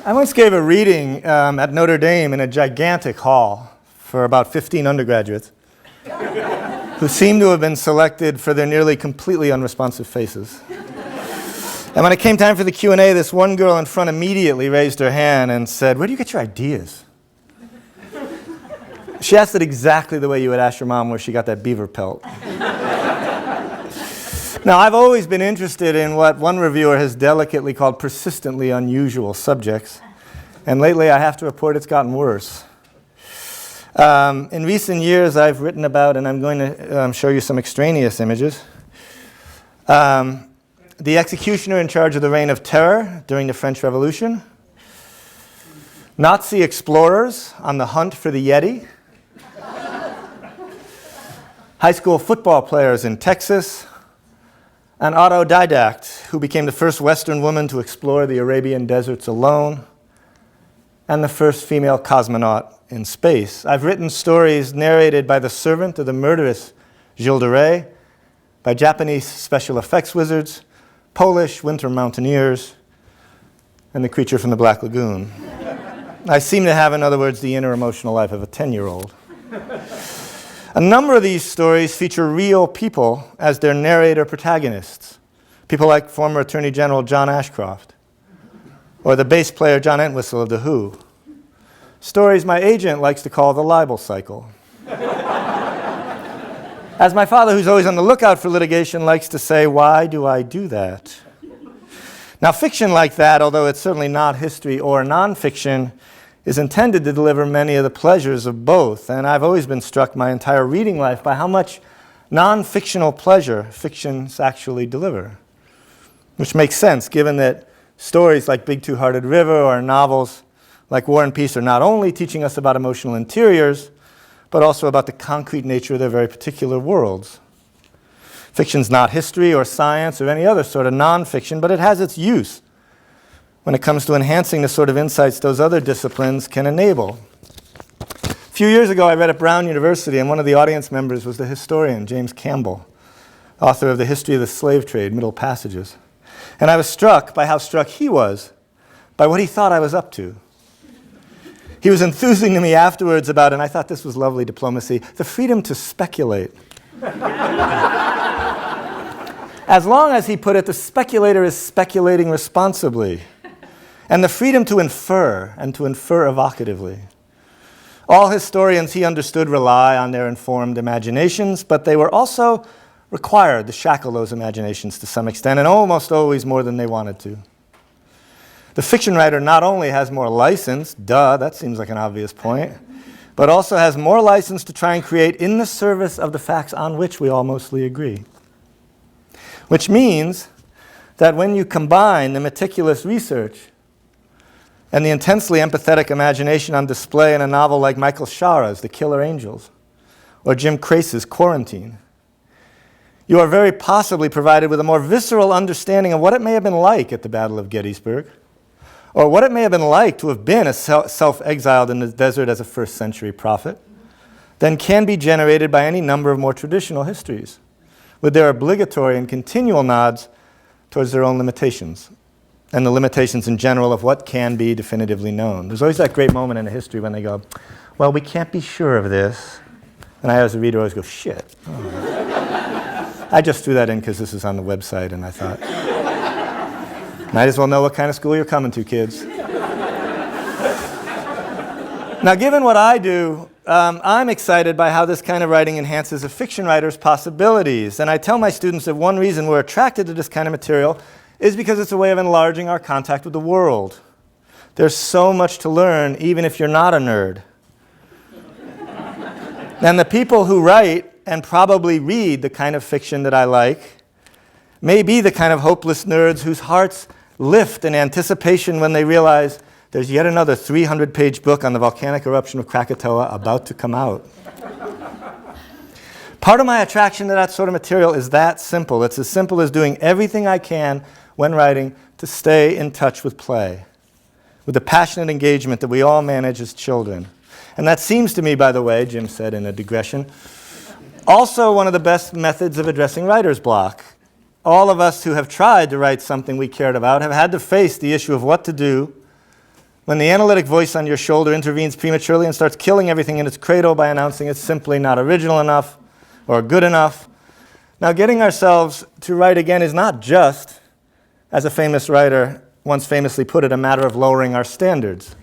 I once gave a reading at Notre Dame in a gigantic hall for about 15 undergraduates who seemed to have been selected for their nearly completely unresponsive faces. And when it came time for the Q&A, this one girl in front immediately raised her hand and said, "Where do you get your ideas?" She asked it exactly the way you would ask your mom where she got that beaver pelt. Now, I've always been interested in what one reviewer has delicately called persistently unusual subjects, and lately I have to report it's gotten worse. In recent years, I've written about, and I'm going to show you some extraneous images, the executioner in charge of the Reign of Terror during the French Revolution, Nazi explorers on the hunt for the Yeti, high school football players in Texas, an autodidact who became the first Western woman to explore the Arabian deserts alone, and the first female cosmonaut in space. I've written stories narrated by the servant of the murderous Gilles de Rais, by Japanese special effects wizards, Polish winter mountaineers, and the creature from the Black Lagoon. I seem to have, in other words, the inner emotional life of a 10-year-old. A number of these stories feature real people as their narrator protagonists. People like former Attorney General John Ashcroft, or the bass player John Entwistle of The Who. Stories my agent likes to call the libel cycle. As my father, who's always on the lookout for litigation, likes to say, "Why do I do that?" Now, fiction like that, although it's certainly not history or nonfiction, is intended to deliver many of the pleasures of both. And I've always been struck my entire reading life by how much non-fictional pleasure fictions actually deliver. Which makes sense, given that stories like Big Two-Hearted River or novels like War and Peace are not only teaching us about emotional interiors, but also about the concrete nature of their very particular worlds. Fiction's not history or science or any other sort of non-fiction, but it has its use when it comes to enhancing the sort of insights those other disciplines can enable. A few years ago, I read at Brown University, and one of the audience members was the historian, James Campbell, author of The History of the Slave Trade, Middle Passages. And I was struck by how struck he was by what he thought I was up to. He was enthusing to me afterwards about, and I thought this was lovely diplomacy, the freedom to speculate. As long as, he put it, the speculator is speculating responsibly. And the freedom to infer, and to infer evocatively. All historians, he understood, rely on their informed imaginations, but they were also required to shackle those imaginations to some extent, and almost always more than they wanted to. The fiction writer not only has more license, duh, that seems like an obvious point, but also has more license to try and create in the service of the facts on which we all mostly agree. Which means that when you combine the meticulous research and the intensely empathetic imagination on display in a novel like Michael Shara's The Killer Angels, or Jim Crace's Quarantine, you are very possibly provided with a more visceral understanding of what it may have been like at the Battle of Gettysburg, or what it may have been like to have been self-exiled in the desert as a first-century prophet, than can be generated by any number of more traditional histories, with their obligatory and continual nods towards their own limitations, and the limitations in general of what can be definitively known. There's always that great moment in a history when they go, "Well, we can't be sure of this." And I, as a reader, always go, "Shit." Oh. I just threw that in because this is on the website, and I thought, might as well know what kind of school you're coming to, kids. Now, given what I do, I'm excited by how this kind of writing enhances a fiction writer's possibilities. And I tell my students that one reason we're attracted to this kind of material is because it's a way of enlarging our contact with the world. There's so much to learn, even if you're not a nerd. And the people who write and probably read the kind of fiction that I like may be the kind of hopeless nerds whose hearts lift in anticipation when they realize there's yet another 300-page book on the volcanic eruption of Krakatoa about to come out. Part of my attraction to that sort of material is that simple. It's as simple as doing everything I can when writing to stay in touch with play, with the passionate engagement that we all manage as children. And that seems to me, by the way, Jim said in a digression, also one of the best methods of addressing writer's block. All of us who have tried to write something we cared about have had to face the issue of what to do when the analytic voice on your shoulder intervenes prematurely and starts killing everything in its cradle by announcing it's simply not original enough or good enough. Now, getting ourselves to write again is not just, as a famous writer once famously put it, a matter of lowering our standards.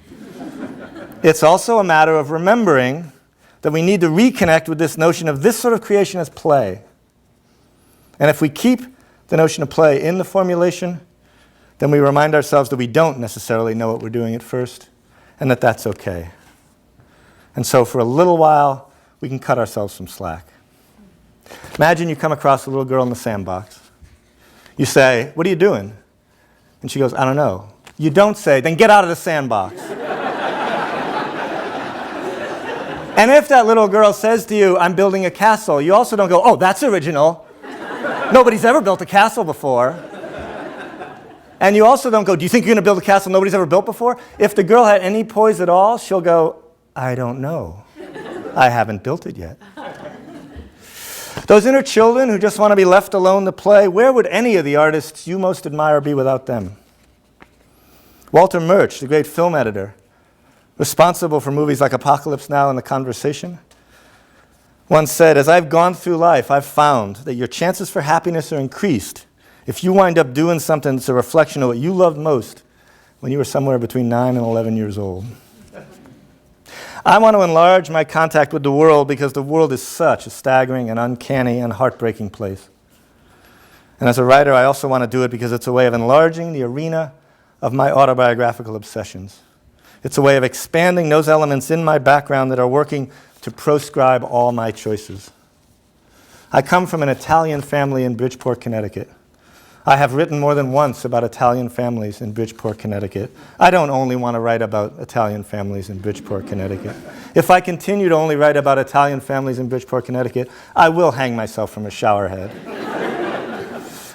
It's also a matter of remembering that we need to reconnect with this notion of this sort of creation as play. And if we keep the notion of play in the formulation, then we remind ourselves that we don't necessarily know what we're doing at first, and that that's okay. And so for a little while, we can cut ourselves some slack. Imagine you come across a little girl in the sandbox. You say, "What are you doing?" And she goes, "I don't know." You don't say, "Then get out of the sandbox." And if that little girl says to you, "I'm building a castle," you also don't go, "Oh, that's original. Nobody's ever built a castle before." And you also don't go, "Do you think you're going to build a castle nobody's ever built before?" If the girl had any poise at all, she'll go, "I don't know. I haven't built it yet." Those inner children who just want to be left alone to play, where would any of the artists you most admire be without them? Walter Murch, the great film editor, responsible for movies like Apocalypse Now and The Conversation, once said, "As I've gone through life, I've found that your chances for happiness are increased if you wind up doing something that's a reflection of what you loved most when you were somewhere between 9 and 11 years old." I want to enlarge my contact with the world because the world is such a staggering and uncanny and heartbreaking place. And as a writer, I also want to do it because it's a way of enlarging the arena of my autobiographical obsessions. It's a way of expanding those elements in my background that are working to proscribe all my choices. I come from an Italian family in Bridgeport, Connecticut. I have written more than once about Italian families in Bridgeport, Connecticut. I don't only want to write about Italian families in Bridgeport, Connecticut. If I continue to only write about Italian families in Bridgeport, Connecticut, I will hang myself from a shower head.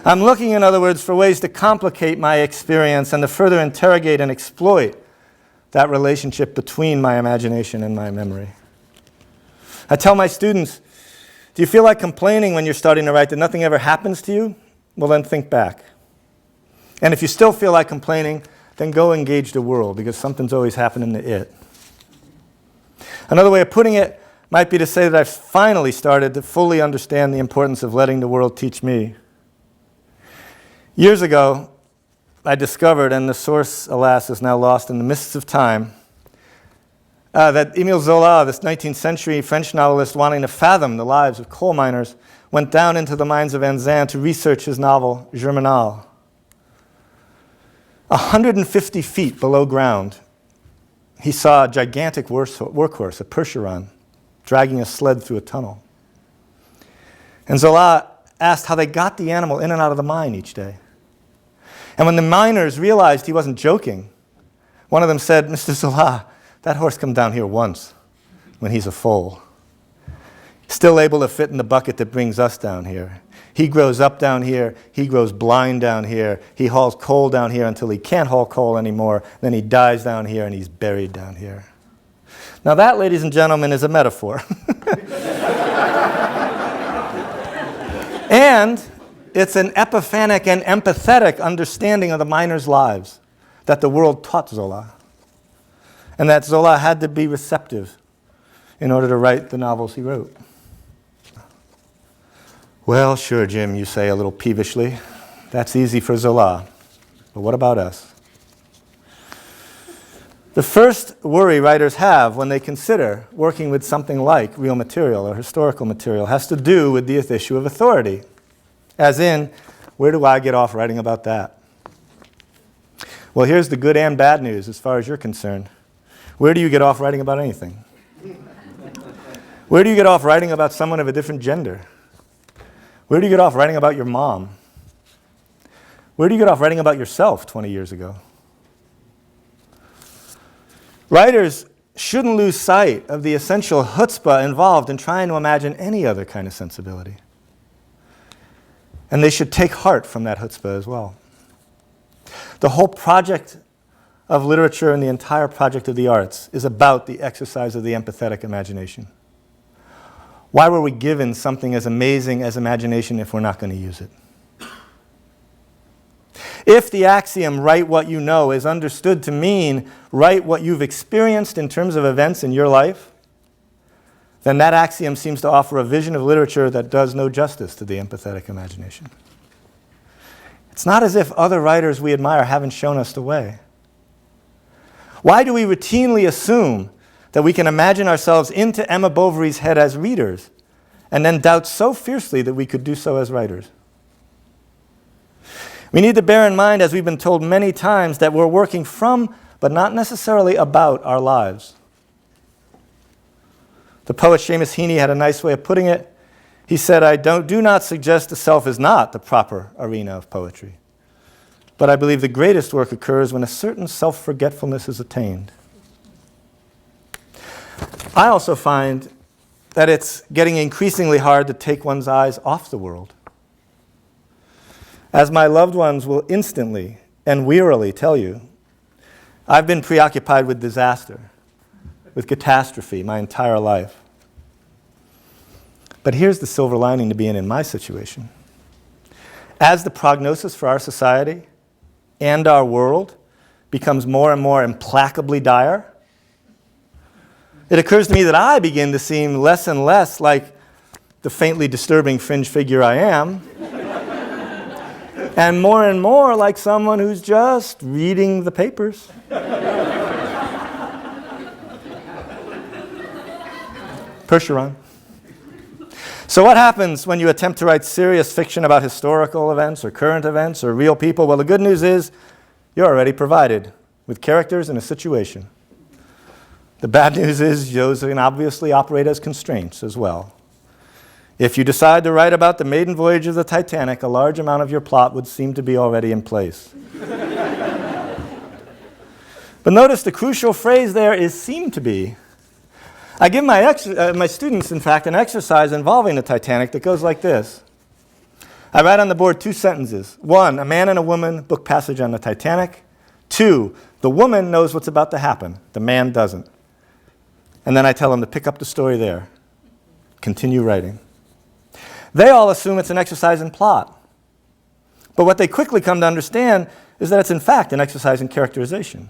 I'm looking, in other words, for ways to complicate my experience and to further interrogate and exploit that relationship between my imagination and my memory. I tell my students, do you feel like complaining when you're starting to write that nothing ever happens to you? Well, then think back. And if you still feel like complaining, then go engage the world, because something's always happening to it. Another way of putting it might be to say that I've finally started to fully understand the importance of letting the world teach me. Years ago, I discovered, and the source, alas, is now lost in the mists of time, that Émile Zola, this 19th century French novelist wanting to fathom the lives of coal miners, went down into the mines of Anzin to research his novel, Germinal. 150 feet below ground, he saw a gigantic workhorse, a Percheron, dragging a sled through a tunnel. And Zola asked how they got the animal in and out of the mine each day. And when the miners realized he wasn't joking, one of them said, "Mr. Zola, that horse comes down here once when he's a foal. Still able to fit in the bucket that brings us down here. He grows up down here. He grows blind down here. He hauls coal down here until he can't haul coal anymore. Then he dies down here and he's buried down here." Now that, ladies and gentlemen, is a metaphor. And it's an epiphanic and empathetic understanding of the miners' lives that the world taught Zola. And that Zola had to be receptive in order to write the novels he wrote. "Well, sure, Jim," you say a little peevishly. "That's easy for Zola. But what about us?" The first worry writers have when they consider working with something like real material or historical material has to do with the issue of authority. As in, where do I get off writing about that? Well, here's the good and bad news as far as you're concerned. Where do you get off writing about anything? Where do you get off writing about someone of a different gender? Where do you get off writing about your mom? Where do you get off writing about yourself 20 years ago? Writers shouldn't lose sight of the essential chutzpah involved in trying to imagine any other kind of sensibility. And they should take heart from that chutzpah as well. The whole project of literature and the entire project of the arts is about the exercise of the empathetic imagination. Why were we given something as amazing as imagination if we're not going to use it? If the axiom, write what you know, is understood to mean write what you've experienced in terms of events in your life, then that axiom seems to offer a vision of literature that does no justice to the empathetic imagination. It's not as if other writers we admire haven't shown us the way. Why do we routinely assume that we can imagine ourselves into Emma Bovary's head as readers, and then doubt so fiercely that we could do so as writers? We need to bear in mind, as we've been told many times, that we're working from, but not necessarily about, our lives. The poet Seamus Heaney had a nice way of putting it. He said, I do not suggest the self is not the proper arena of poetry, but I believe the greatest work occurs when a certain self-forgetfulness is attained. I also find that it's getting increasingly hard to take one's eyes off the world. As my loved ones will instantly and wearily tell you, I've been preoccupied with disaster, with catastrophe my entire life. But here's the silver lining to being in my situation. As the prognosis for our society and our world becomes more and more implacably dire, it occurs to me that I begin to seem less and less like the faintly disturbing fringe figure I am, and more like someone who's just reading the papers. Percheron. So what happens when you attempt to write serious fiction about historical events or current events or real people? Well, the good news is you're already provided with characters and a situation. The bad news is those can obviously operate as constraints as well. If you decide to write about the maiden voyage of the Titanic, a large amount of your plot would seem to be already in place. But notice the crucial phrase there is seem to be. I give my students, in fact, an exercise involving the Titanic that goes like this. I write on the board 2 sentences. 1, a man and a woman book passage on the Titanic. 2, the woman knows what's about to happen. The man doesn't. And then I tell them to pick up the story there. Continue writing. They all assume it's an exercise in plot. But what they quickly come to understand is that it's in fact an exercise in characterization.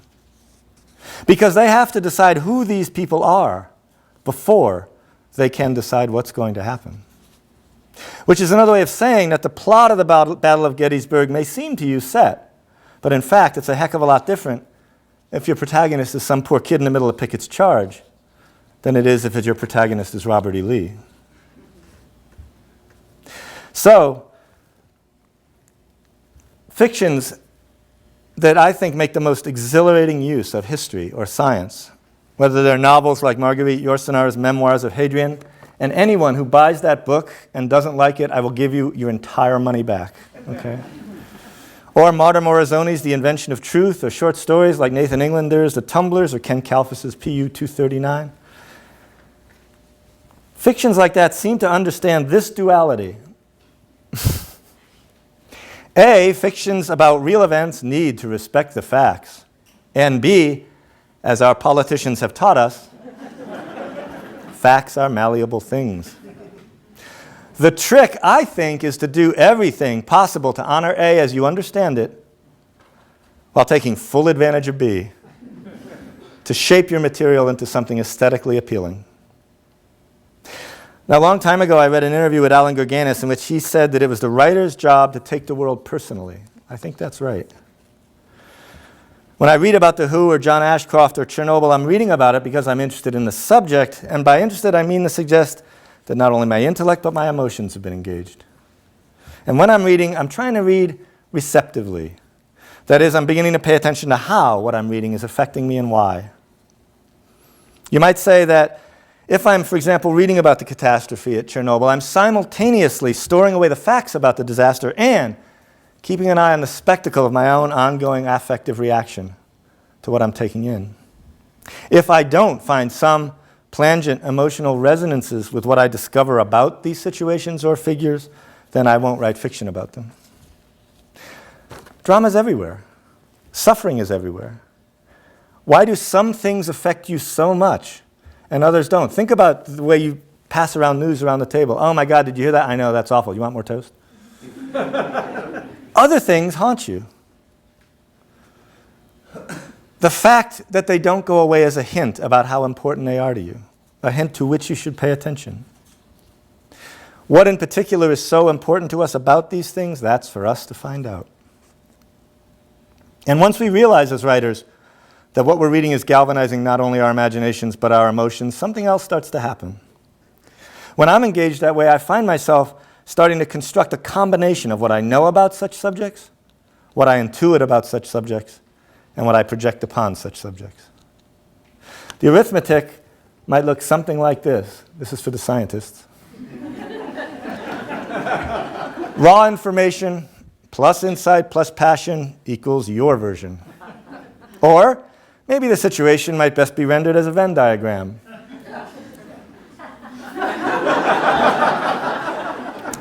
Because they have to decide who these people are before they can decide what's going to happen. Which is another way of saying that the plot of the Battle of Gettysburg may seem to you set, but in fact it's a heck of a lot different if your protagonist is some poor kid in the middle of Pickett's charge than it is if your protagonist is Robert E. Lee. So, fictions that I think make the most exhilarating use of history or science, whether they're novels like Marguerite Yourcenar's Memoirs of Hadrian, and anyone who buys that book and doesn't like it, I will give you your entire money back, okay? Or Marta Morazzoni's The Invention of Truth, or short stories like Nathan Englander's The Tumblers, or Ken Kalfus's PU 239. Fictions like that seem to understand this duality. A, fictions about real events need to respect the facts. And B, as our politicians have taught us, facts are malleable things. The trick, I think, is to do everything possible to honor A as you understand it, while taking full advantage of B, to shape your material into something aesthetically appealing. Now, a long time ago, I read an interview with Alan Gurganis in which he said that it was the writer's job to take the world personally. I think that's right. When I read about The Who or John Ashcroft or Chernobyl, I'm reading about it because I'm interested in the subject, and by interested, I mean to suggest that not only my intellect, but my emotions have been engaged. And when I'm reading, I'm trying to read receptively. That is, I'm beginning to pay attention to how what I'm reading is affecting me and why. You might say that if I'm, for example, reading about the catastrophe at Chernobyl, I'm simultaneously storing away the facts about the disaster and keeping an eye on the spectacle of my own ongoing affective reaction to what I'm taking in. If I don't find some plangent emotional resonances with what I discover about these situations or figures, then I won't write fiction about them. Drama's everywhere. Suffering is everywhere. Why do some things affect you so much and others don't? Think about the way you pass around news around the table. Oh my God, did you hear that? I know, that's awful. You want more toast? Other things haunt you. The fact that they don't go away as a hint about how important they are to you, a hint to which you should pay attention. What in particular is so important to us about these things, that's for us to find out. And once we realize as writers that what we're reading is galvanizing not only our imaginations but our emotions, something else starts to happen. When I'm engaged that way, I find myself starting to construct a combination of what I know about such subjects, what I intuit about such subjects, and what I project upon such subjects. The arithmetic might look something like this. This is for the scientists. Raw information plus insight plus passion equals your version. Or maybe the situation might best be rendered as a Venn diagram.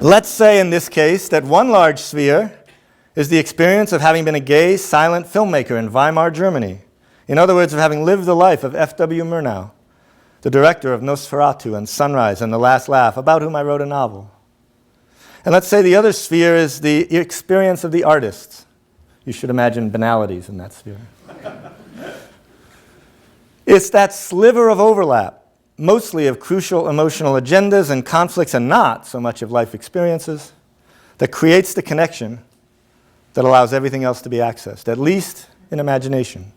Let's say in this case that one large sphere is the experience of having been a gay, silent filmmaker in Weimar, Germany. In other words, of having lived the life of F.W. Murnau, the director of Nosferatu and Sunrise and The Last Laugh, about whom I wrote a novel. And let's say the other sphere is the experience of the artists. You should imagine banalities in that sphere. It's that sliver of overlap, mostly of crucial emotional agendas and conflicts and not so much of life experiences, that creates the connection that allows everything else to be accessed, at least in imagination.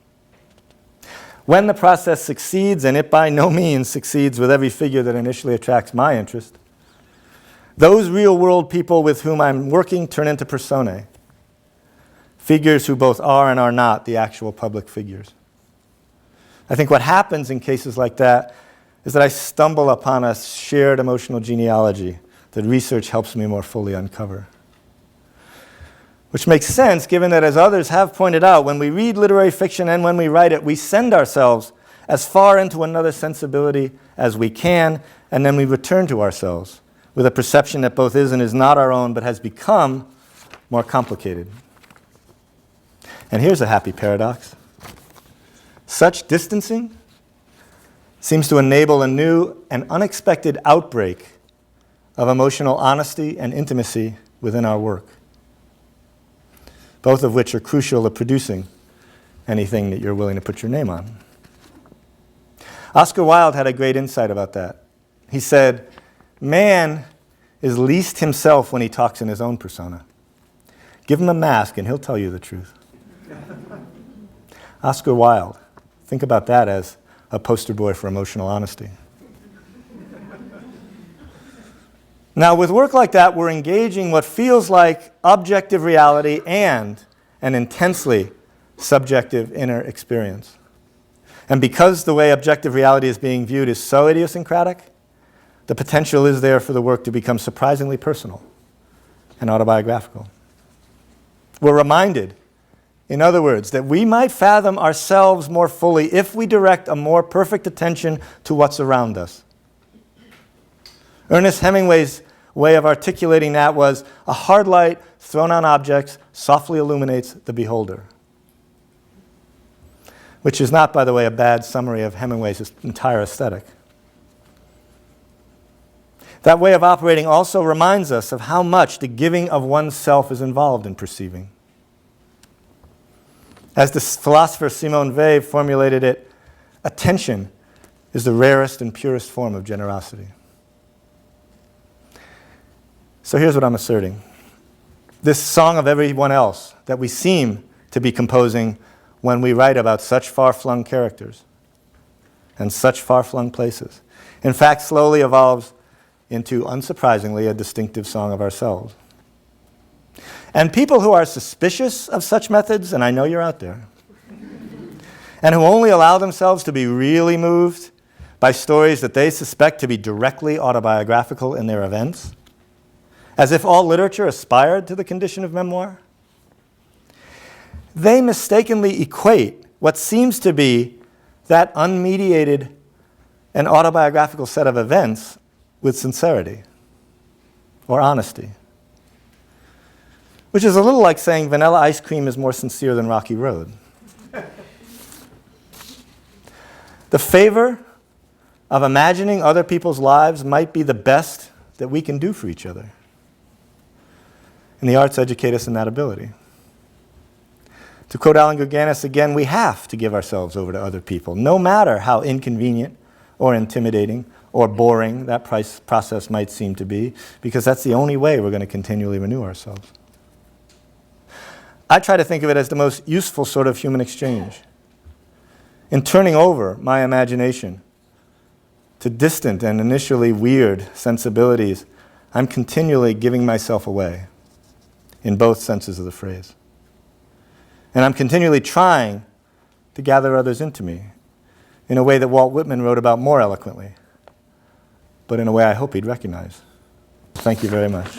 When the process succeeds, and it by no means succeeds with every figure that initially attracts my interest, those real-world people with whom I'm working turn into personae, figures who both are and are not the actual public figures. I think what happens in cases like that is that I stumble upon a shared emotional genealogy that research helps me more fully uncover. Which makes sense, given that, as others have pointed out, when we read literary fiction and when we write it, we send ourselves as far into another sensibility as we can, and then we return to ourselves with a perception that both is and is not our own, but has become more complicated. And here's a happy paradox. Such distancing seems to enable a new and unexpected outbreak of emotional honesty and intimacy within our work, both of which are crucial to producing anything that you're willing to put your name on. Oscar Wilde had a great insight about that. He said, "Man is least himself when he talks in his own persona. Give him a mask and he'll tell you the truth." Oscar Wilde. Think about that as a poster boy for emotional honesty. Now, with work like that, we're engaging what feels like objective reality and an intensely subjective inner experience. And because the way objective reality is being viewed is so idiosyncratic, the potential is there for the work to become surprisingly personal and autobiographical. We're reminded, in other words, that we might fathom ourselves more fully if we direct a more perfect attention to what's around us. Ernest Hemingway's way of articulating that was, a hard light thrown on objects softly illuminates the beholder. Which is not, by the way, a bad summary of Hemingway's entire aesthetic. That way of operating also reminds us of how much the giving of oneself is involved in perceiving. As the philosopher Simone Weil formulated it, attention is the rarest and purest form of generosity. So here's what I'm asserting. This song of everyone else that we seem to be composing when we write about such far-flung characters and such far-flung places, in fact, slowly evolves into, unsurprisingly, a distinctive song of ourselves. And people who are suspicious of such methods, and I know you're out there, and who only allow themselves to be really moved by stories that they suspect to be directly autobiographical in their events, as if all literature aspired to the condition of memoir, they mistakenly equate what seems to be that unmediated and autobiographical set of events with sincerity or honesty. Which is a little like saying vanilla ice cream is more sincere than Rocky Road. The favor of imagining other people's lives might be the best that we can do for each other. And the arts educate us in that ability. To quote Alan Gurganis again, we have to give ourselves over to other people, no matter how inconvenient or intimidating or boring that process might seem to be, because that's the only way we're going to continually renew ourselves. I try to think of it as the most useful sort of human exchange. In turning over my imagination to distant and initially weird sensibilities, I'm continually giving myself away, in both senses of the phrase. And I'm continually trying to gather others into me in a way that Walt Whitman wrote about more eloquently, but in a way I hope he'd recognize. Thank you very much.